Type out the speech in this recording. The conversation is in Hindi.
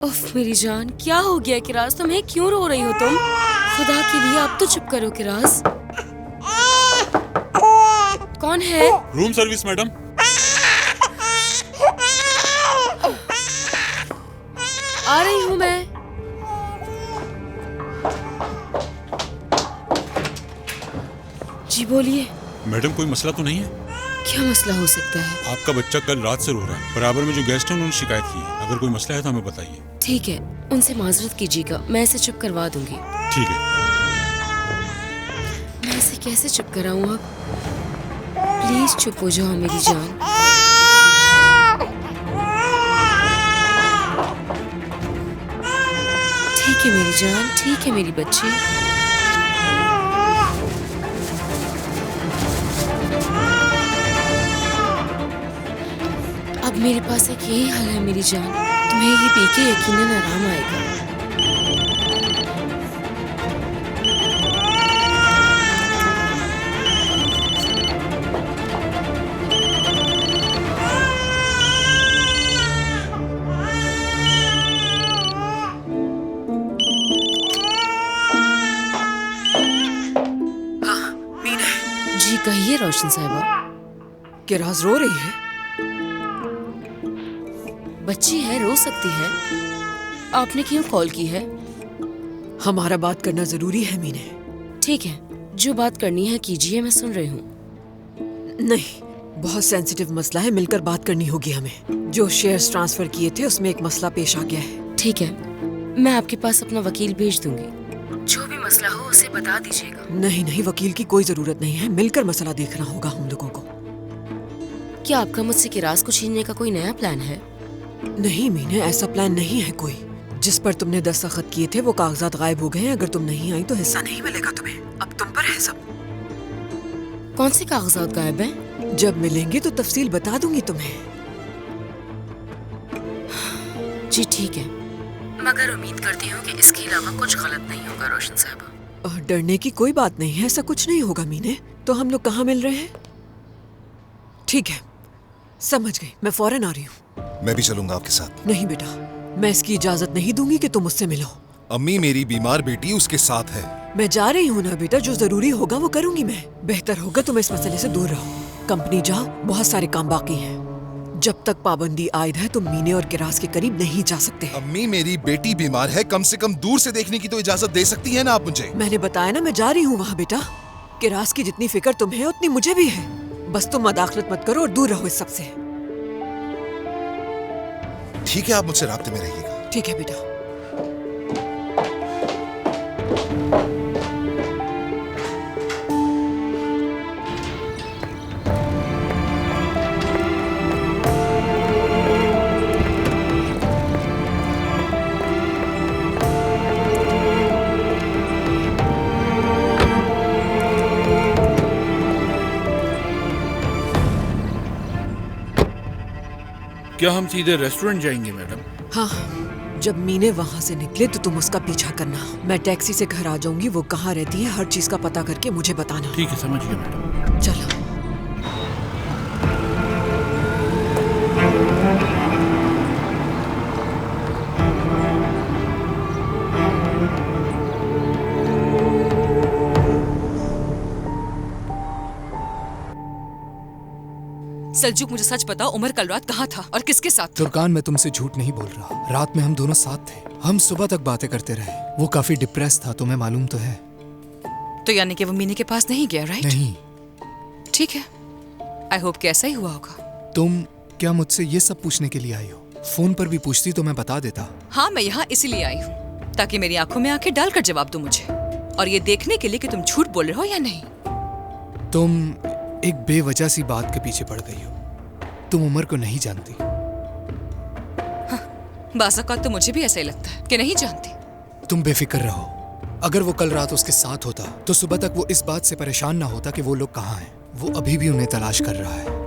उफ मेरी जान, क्या हो गया किराज? तुम्हें क्यों रो रही हो तुम? खुदा के लिए अब तो चुप करो किराज। कौन है? Room service madam. आ रही हूँ मैं। जी बोलिए। मैडम कोई मसला तो नहीं है? क्या मसला हो सकता है? आपका बच्चा कल रात से रो रहा है। बराबर में जो गेस्ट हैं उन्होंने शिकायत की है। अगर कोई मसला है तो हमें बताइए। ठीक है, उनसे माजरत कीजिएगा, मैं इसे चुप करवा दूंगी। ठीक है। मैं इसे कैसे चुप कराऊं अब? प्लीज चुप हो जाओ मेरी जान। ठीक है मेरी जान, ठीक है मेरी बच्ची। अब मेरे पास एक यही हल है मेरी जान, तुम्हें ये पी के यकीनन आराम आएगा। हाँ, मीना है। जी कहिए रोशन साहिबा। किराज रो रही है? बच्ची है, रो सकती है। आपने क्यों कॉल की है? हमारा बात करना जरूरी है मीने। ठीक है, जो बात करनी है कीजिए, मैं सुन रही हूँ। नहीं, बहुत सेंसिटिव मसला है, मिलकर बात करनी होगी हमें। जो शेयर्स ट्रांसफर किए थे उसमें एक मसला पेश आ गया है। ठीक है, मैं आपके पास अपना वकील भेज दूंगी। जो भी मसला हो उसे बता दीजिएगा। नहीं नहीं, वकील की कोई जरूरत नहीं है, मिलकर मसला देखना होगा हम लोगों को। क्या आपका मुझसे किराज को छीनने का कोई नया प्लान है? नहीं मीने, ऐसा प्लान नहीं है कोई। जिस पर तुमने दस्तखत किए थे वो कागजात गायब हो गए हैं। अगर तुम नहीं आई तो हिस्सा नहीं मिलेगा तुम्हें। अब तुम पर है सब। कौन से कागजात गायब हैं? जब मिलेंगे तो तफसील बता दूंगी तुम्हें। जी ठीक है, मगर उम्मीद करती हूँ कि इसके अलावा कुछ गलत नहीं होगा रोशन साहबा। डरने की कोई बात नहीं है, ऐसा कुछ नहीं होगा मीने। तो हम लोग कहाँ मिल रहे हैं? ठीक है, समझ गई, मैं फौरन आ रही हूँ। मैं भी चलूंगा आपके साथ। नहीं बेटा, मैं इसकी इजाजत नहीं दूंगी कि तुम मुझसे मिलो। अम्मी, मेरी बीमार बेटी उसके साथ है। मैं जा रही हूँ ना बेटा, जो जरूरी होगा वो करूंगी मैं। बेहतर होगा तुम इस मसले से दूर रहो। कंपनी जाओ, बहुत सारे काम बाकी हैं। जब तक पाबंदी आयद है तुम मीने और किराज के करीब नहीं जा सकते। अम्मी, मेरी बेटी बीमार है, कम से कम दूर से देखने की तो इजाजत दे सकती है ना आप मुझे। मैंने बताया ना, मैं जा रही हूँ वहाँ बेटा। किराज की जितनी फिक्र तुम्हें है उतनी मुझे भी है। बस तुम मदाखलत मत करो और दूर रहो इस सबसे। ठीक है, आप मुझसे राब्ते में रहिएगा। ठीक है बेटा। क्या हम सीधे रेस्टोरेंट जाएंगे मैडम? हाँ, जब मीने वहाँ से निकले तो तुम उसका पीछा करना। मैं टैक्सी से घर आ जाऊंगी, वो कहाँ रहती है हर चीज का पता करके मुझे बताना। ठीक है, समझ गया मैडम। चलो। सल्जूक, मुझे सच बताओ, उमर कल रात कहाँ था और किसके साथ था? तुर्कान, मैं तुमसे झूठ नहीं बोल रहा। रात में हम दोनों साथ थे। हम सुबह तक बातें करते रहे। वो काफी डिप्रेस था, तुम्हें मालूम तो है। तो यानी कि वो मीनी के पास नहीं गया, राइट? नहीं। ठीक है, आई होप कि ऐसा ही हुआ होगा। तुम क्या मुझसे ये सब पूछने के लिए आई हो? फोन पर भी पूछती तो मैं बता देता। हाँ, मैं यहाँ इसीलिए आई हूँ ताकि मेरी आंखों में आंखें डालकर जवाब दो मुझे, और ये देखने के लिए कि तुम झूठ बोल रहे हो या नहीं। तुम एक बेवजह सी बात के पीछे पड़ गई हो। तुम उमर को नहीं जानती। बाज़ औक़ात तो मुझे भी ऐसा ही लगता है कि नहीं जानती। तुम बेफिक्र रहो। अगर वो कल रात उसके साथ होता तो सुबह तक वो इस बात से परेशान ना होता कि वो लोग कहाँ हैं। वो अभी भी उन्हें तलाश कर रहा है।